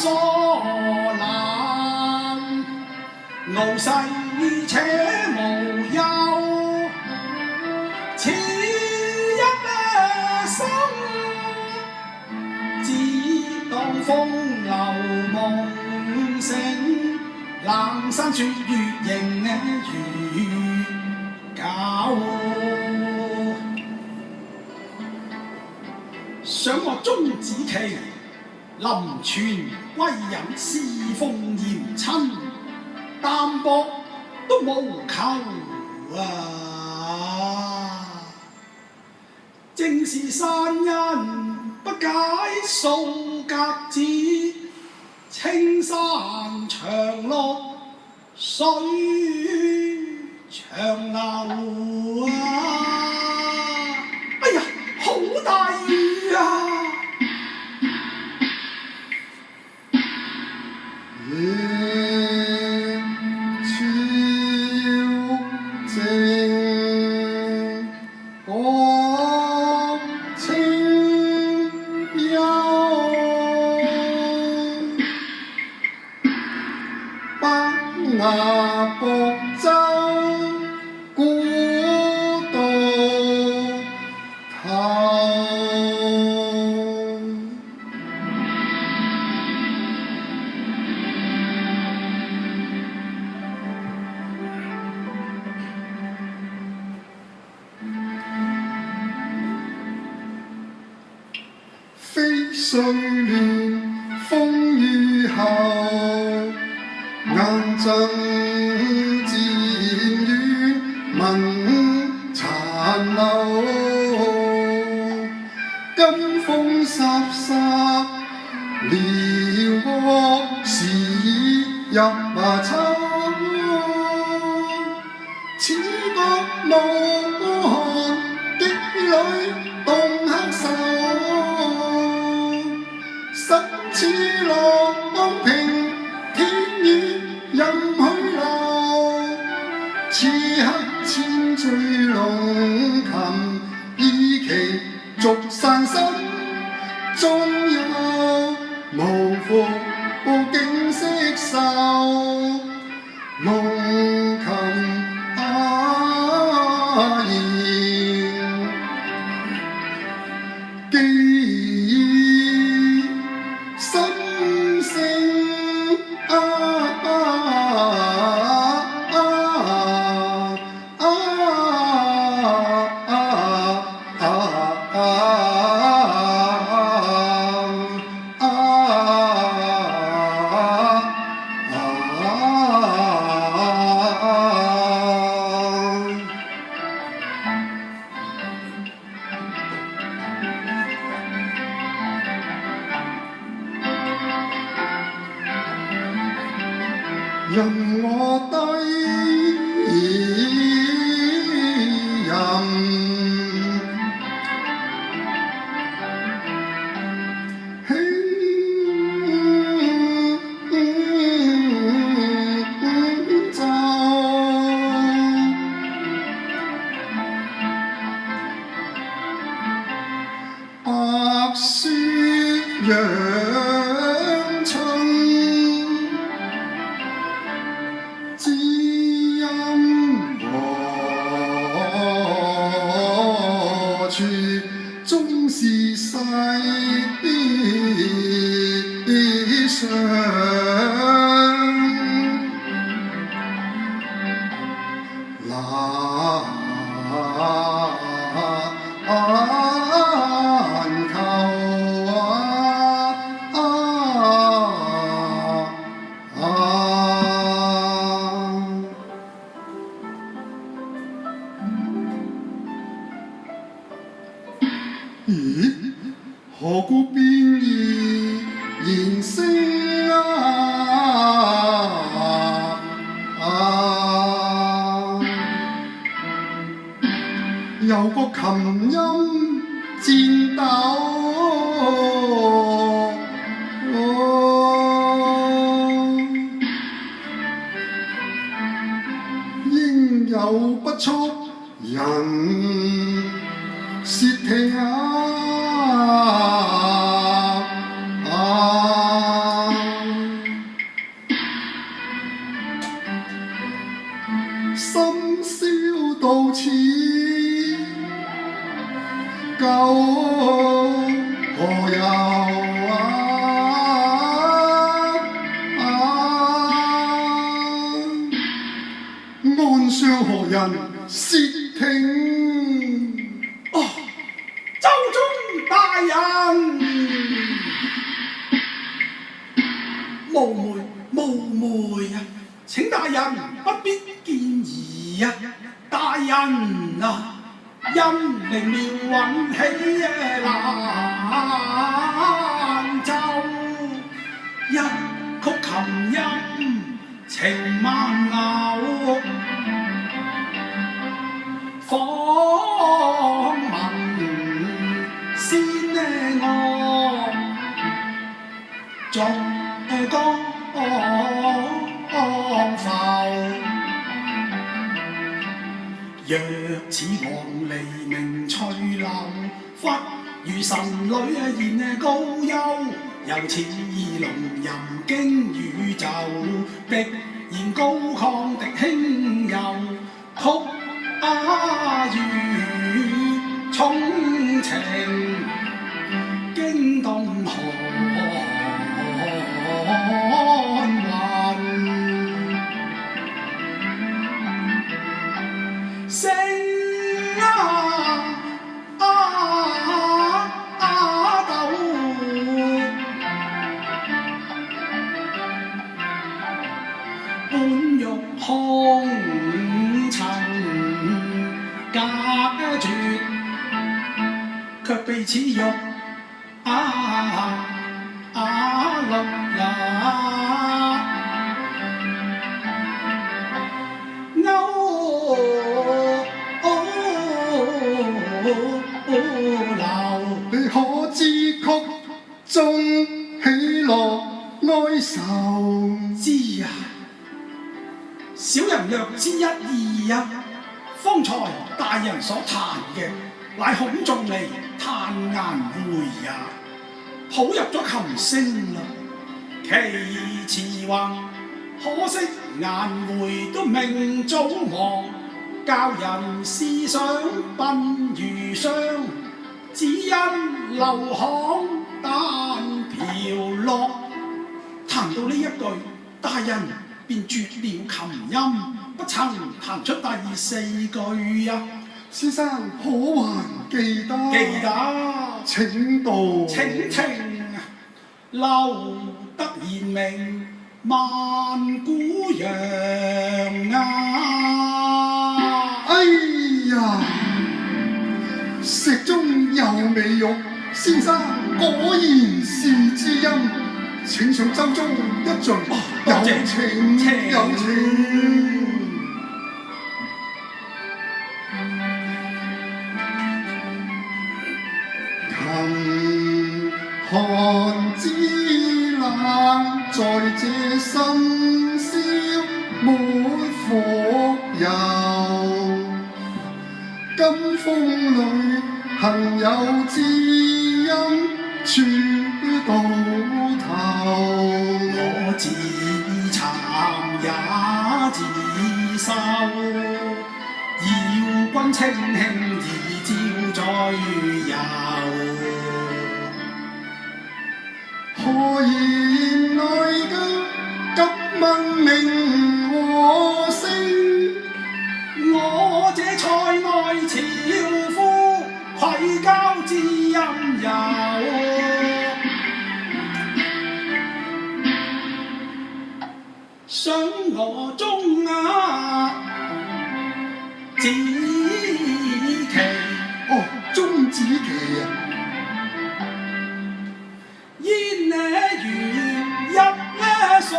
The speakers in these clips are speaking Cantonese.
所難，傲世且無憂，此一生只當風流夢醒，冷山雪月仍如舊。想我鍾子期，臨泉歸隱侍奉嚴親，淡薄都無求啊！正是山人不解數甲子，青山長綠水長流啊！哎呀，好大雨啊！夜悄靜，國清幽，北崖薄舟古道頭。飛絮亂風雨後，眼睜漸遠聞殘留。金風颯颯撩惡時入秋，此國無寒擊裏動黑手。身似浪平，天雨任去流。此刻千醉龍琴，依期續散心，終有無復景色秀。龍琴言，記憶心聲啊啊啊啊任我低吟，輕奏，白雪揚春。知音何處？終是世上。難求咦？何故變異言聲有個琴音顫抖，應有不速人舌聽啊！人竊聽。哦，周中大人，冒昧啊！請大人不必見疑啊！大人啊，因靈妙韻起蘭奏，一曲琴音情萬縷，訪問先我縱江浮，若似黃鸝鳴翠柳，忽如神女現高幽，又似龍吟經宇宙，敵然高亢敵輕柔，曲如衷情驚動寒雲，聲抖，本欲空曾隔絕，卻被此玉落流。你可知曲中喜樂哀愁？知啊，小人略知一二啊。方才大人所彈嘅，乃孔仲尼《嘆顏會》啊，譜入咗琴聲啦。其詞話，可惜顏會都命早亡，教人思想鬢如霜，只因留巷單飄落。彈到呢一句，大人便絕了琴音，不曾彈出第四句啊！先生可還記得？記得。請道。請聽，留得賢明萬古揚啊！哎呀，石中有美玉，先生果然是知音。請上舟中一盡，有情有情。琴寒之冷，在這深宵沒復遊。金風裏行有知音，處到頭。我自慚也自羞，要君清輕易照在遊。何言內急問名和姓？我這塞外樵夫，愧交知音友。想我中子期，哦，鐘子期啊！煙如一索，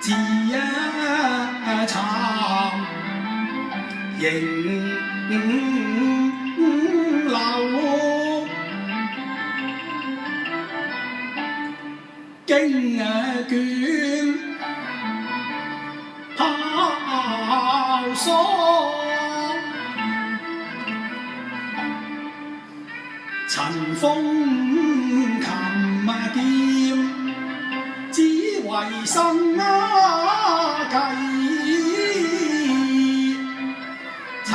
自殘仍流。經卷拋鎖，塵封琴劍，只為生計。籌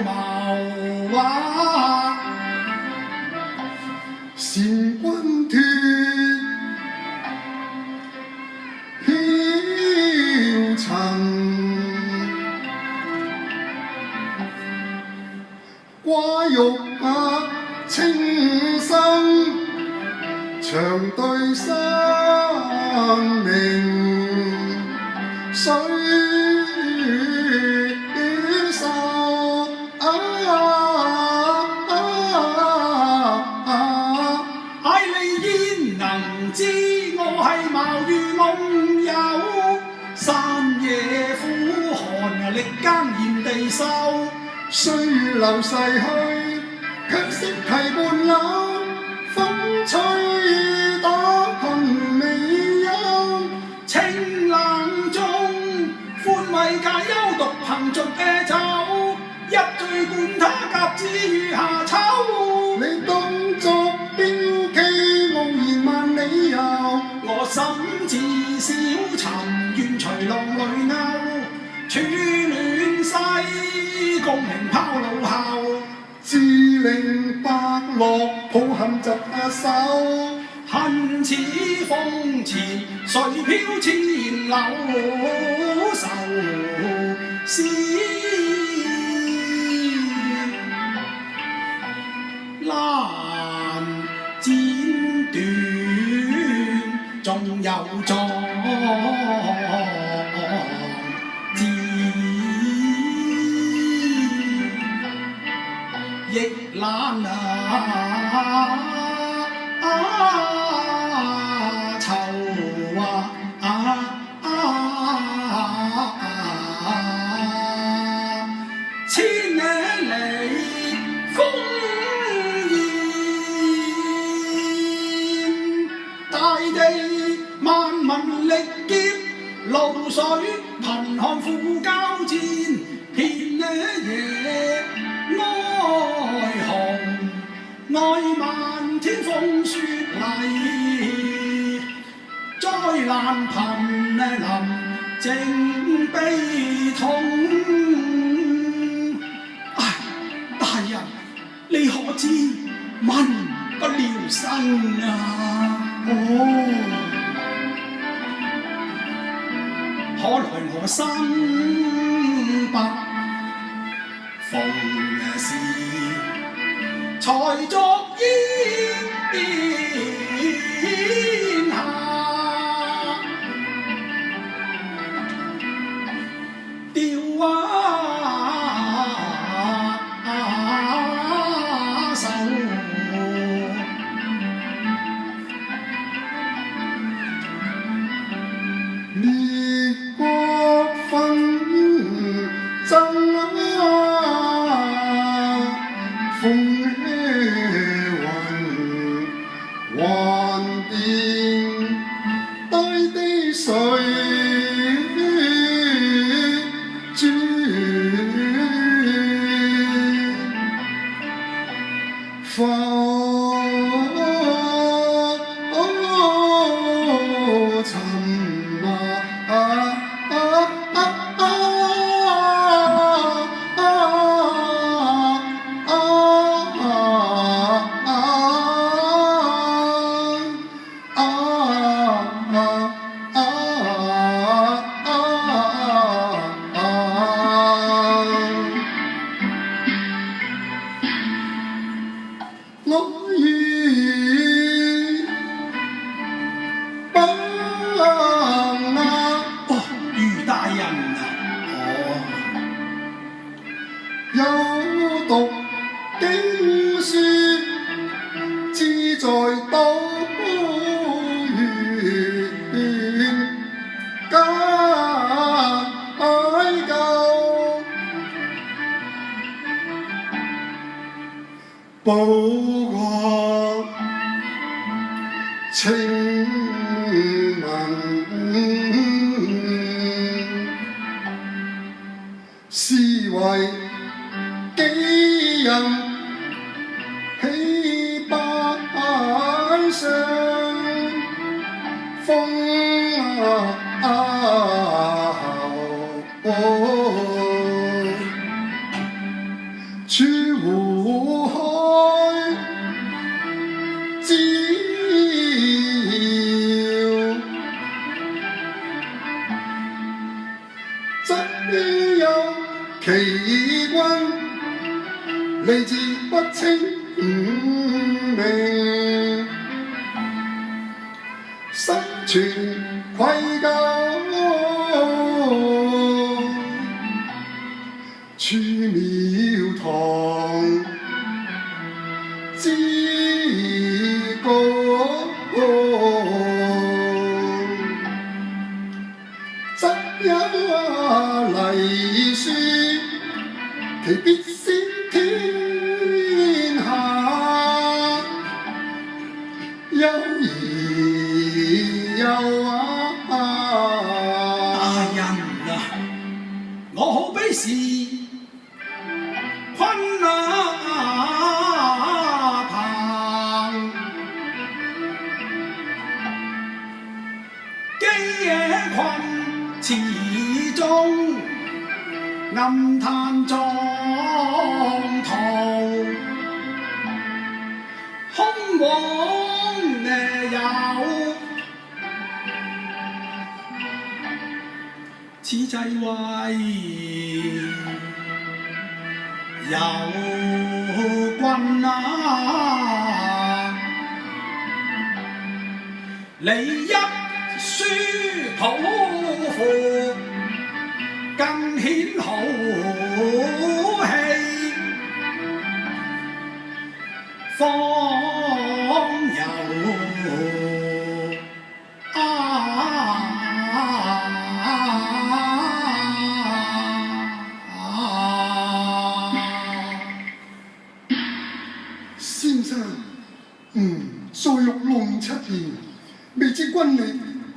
謀啊！善君脱曉塵。生，長對生命，水手唉，你焉能知我係貌如夢遊，山野苦寒，力耕炎地瘦。歲月流逝去，卻識提伴柳，風吹打憑未休。清冷中，歡慰解憂，獨憑逐啤酒，一醉灌他甲之於夏秋。你當作標記，傲然萬里遊。我心似小沉，願隨浪裏鷗，處亂世，功名拋腦後。自令伯樂抱憾疾手，恨似風前，誰飄千柳，愁思難剪斷，仲有壯志，亦難愁千里風煙，大地萬民力竭，露水貧寒苦交戰，遍夜哀鴻，愛漫天風雪嚟，災難瀕臨，正悲痛。唉，大人，你可知民不聊生啊？可來我生不逢時，才作煙下。吊手，烈國紛爭風雲幻變，大地水浮沉我已不能哦，余大人啊！有讀經書，志在島原解救，報國情民，是為己任起百上，風處湖海之遙，則必有奇君，嚟自不清。全愧疚，處廟堂之高，則有黎書，其必先天下，憂而憂大人啊，我好比是昆棚，基野困池中，暗嘆莊途，空往有。此際為有君啊，你一書抱負，更顯豪氣，方有先生，在獄弄7年，未知君你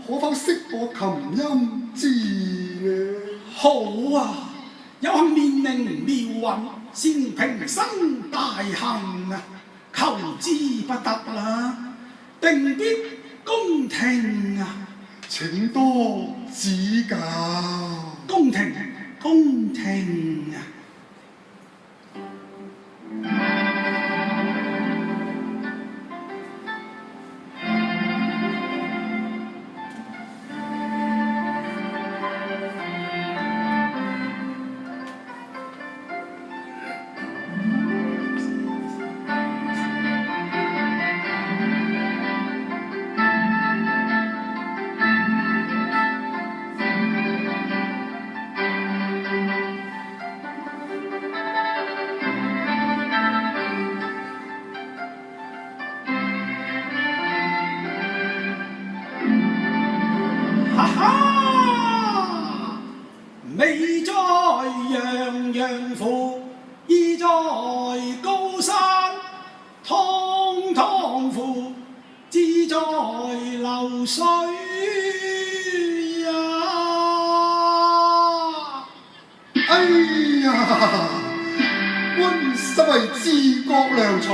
可否識我琴音之意呢？好啊，有幸面靈妙運，先平生大幸啊，求之不得啦，定必公聽啊！請多指教。公聽，公聽啊！哈哈，美在洋洋乎，意在高山湯湯乎，志在流水呀！哎呀，君實為治國良才，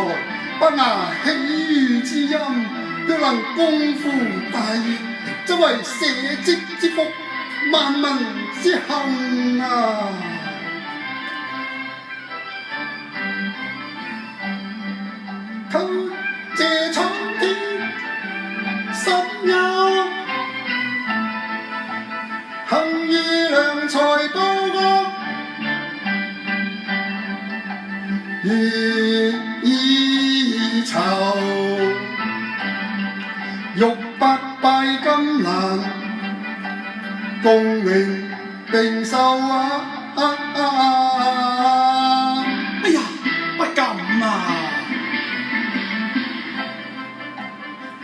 不牙喜語之音，若能共赴大業，則為社稷之福，萬民之幸啊！求謝蒼天實有，幸遇良才報國，願意酬。欲不拜金蘭，共榮並壽啊！哎呀，不敢啊！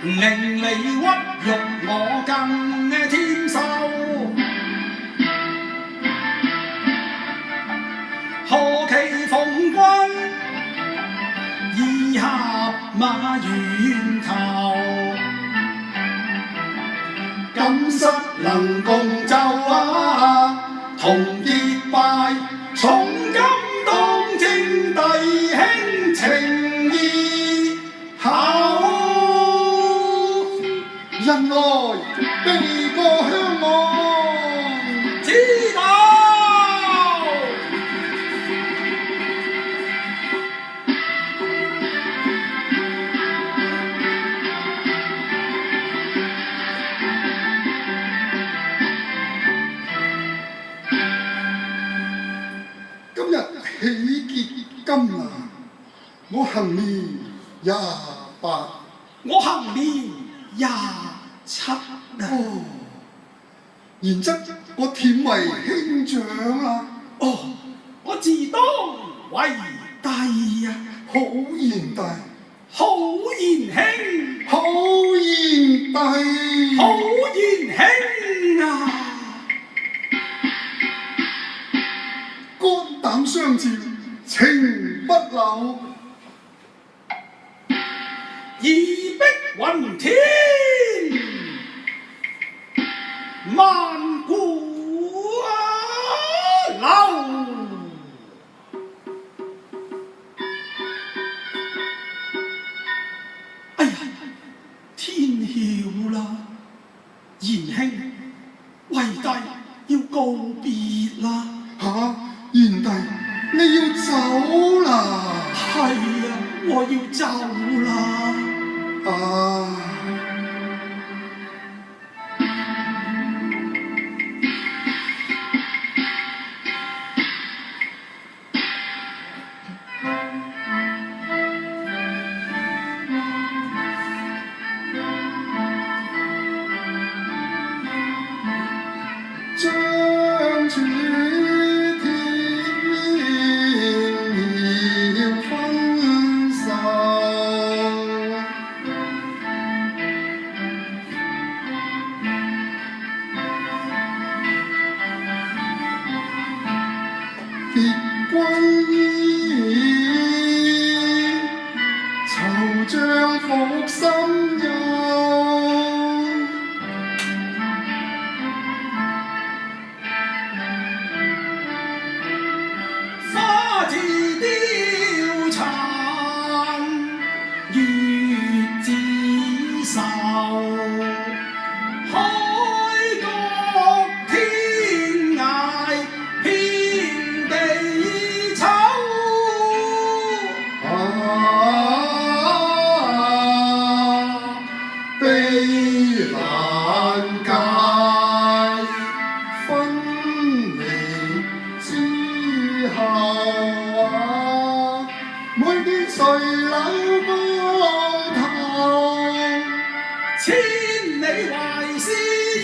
令你屈辱我更添羞，何其逢君意合馬源頭，今室能共奏啊，同結拜，從今當正弟兄情義厚。人來避過香岸，知道。今日喜結金蘭，我行年28，我行年27， 7啊！哦，然則我忝為兄長啦。哦，我自當為帝啊！好賢弟，好賢兄，好賢弟，好賢兄啊！肝膽相照，情不朽。義逼雲天，萬古流。哎呀，天曉啦，賢兄，為帝要告別啦。嚇，賢弟，你要走啦？係啊，我要走啦。啊！將處天要分手。別歸依，惆悵復心憂。花自凋殘，月自壽。海角天涯，遍地秋。悲難解，分離之後每見垂柳高頭，千里懷思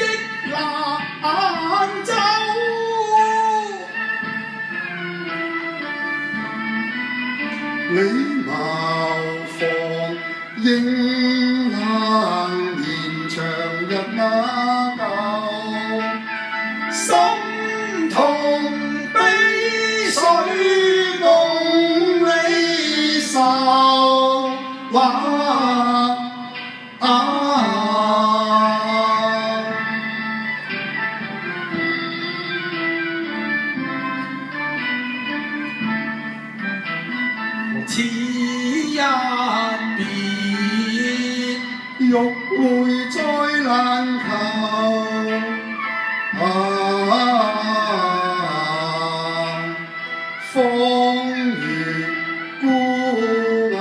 憶難走。禮貌房應能延長日那舊，心痛悲緒共你受。此一別，欲會再難求。方如孤雁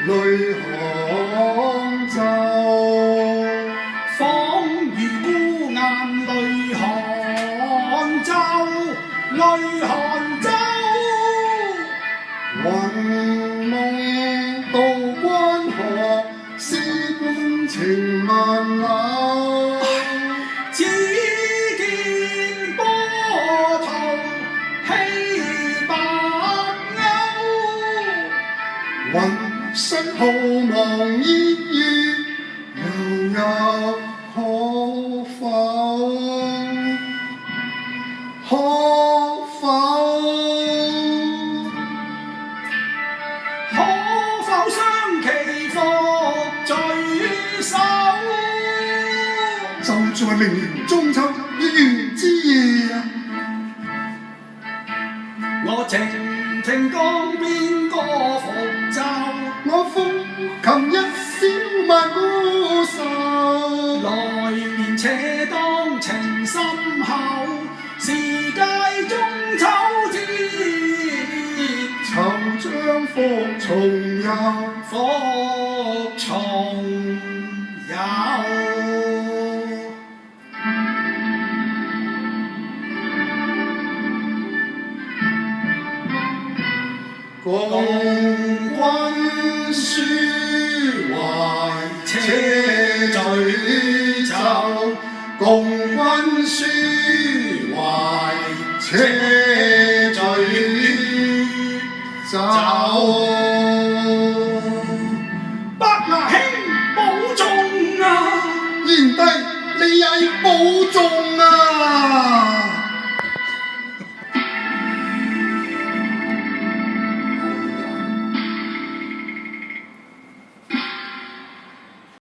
淚杭州，仿如孤雁淚杭州，淚杭州。雲夢渡關河，思君情萬縷。只見波濤起白鷗，雲霜浩茫煙雨，悠悠可否？可否？可否相期復聚首？就在明年中秋月圓之夜啊！我靜聽江邊歌復奏，我撫琴一宵萬古愁。來年且當情深厚，是屆中秋節，惆悵復重遊。復重遊。共君抒懷且醉。且醉酒。伯牙兄保重啊！賢弟，你也要保重啊！